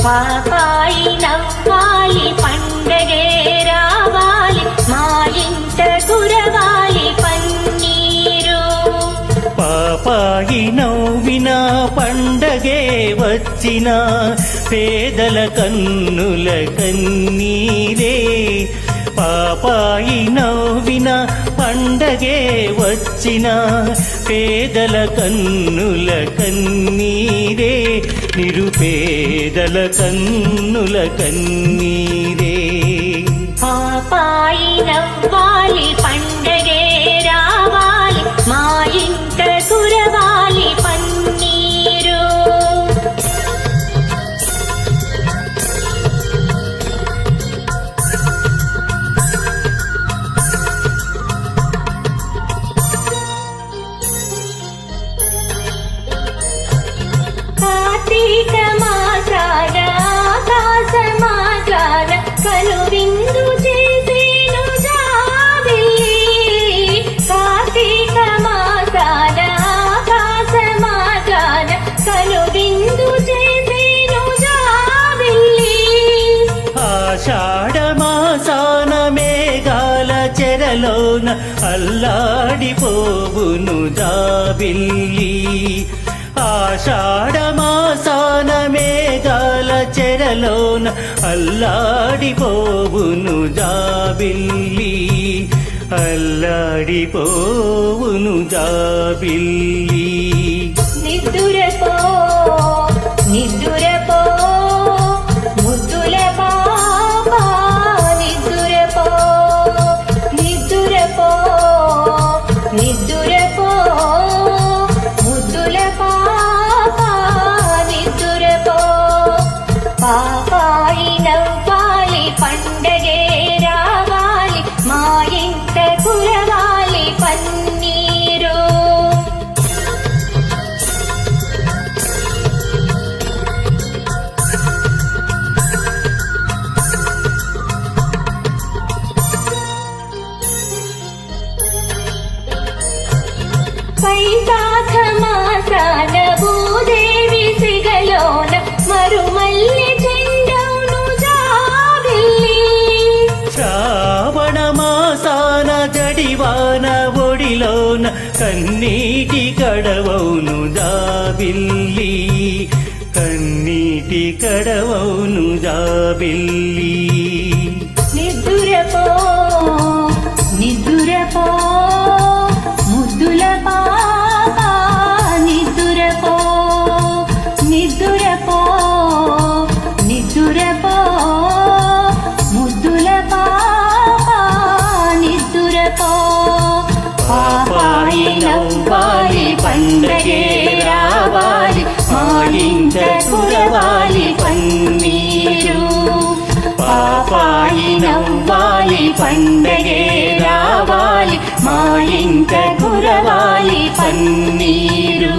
పాపాయి నవ్వాలి పండగే రావాలి మా ఇంట కురవాలి పన్నీరు. పాపాయి నవ్విన పండగే వచ్చిన పేదల కన్నుల కన్నీరే. పాపాయి నవ్విన పండగే వచ్చిన పేదల కన్నుల కన్నీరే. నిరుపేదల కన్నుల కన్నీరే. పాపాయి నవ్వాలి పండగే రావాలి మా ఇంట కురవాలి పన్నీరు. కార్తీక మాసాన ఆకాశమాగాన కనువిందు చేసేను జాబిల్లి. కార్తీక మాసాన ఆకాశమాగాన కనువిందు చేసేను జాబిల్లి. ఆషాఢ మాసాన మేఘాల చెరలోన అల్లాడిపోవును జాబిల్లి. ఆషాఢ మాసాన మేఘాల చెరలోన అల్లాడిపోవును జాబిల్లి. అల్లాడిపోవును జాబిల్లి. నిద్దురపో నిద్దురపో ముద్దుల పాప నిద్దురపో నిద్దురపో నిద్దురపో ముద్దుల పాప నిద్దురపో. పాపాయి నవ్వాలి పండగే రావాలి మా ఇంట కురవాలి పన్నీరు. వైశాఖ మాసాన భూదేవి సిగలోన మరుమల్లి చెండవును జాబిల్లి. శ్రావణ మాసాన జడివాన ఒడిలోన కన్నీటి కడవౌను జాబిల్లి. కన్నీటి కడవౌను జాబిల్లి. నిద్దురపో నిద్దురపో ముద్దుల పాప నిద్దురపో నిద్దురపో నిద్దురపో ముద్దుల పాప నిద్దురపో. పాపాయి నవ్వాలి పండగే రావాలి మా ఇంట కురవాలి పన్నీరు. పాపాయి నవ్వాలి పండగే రావాలి మా ఇంట కురవాలి పన్నీరు.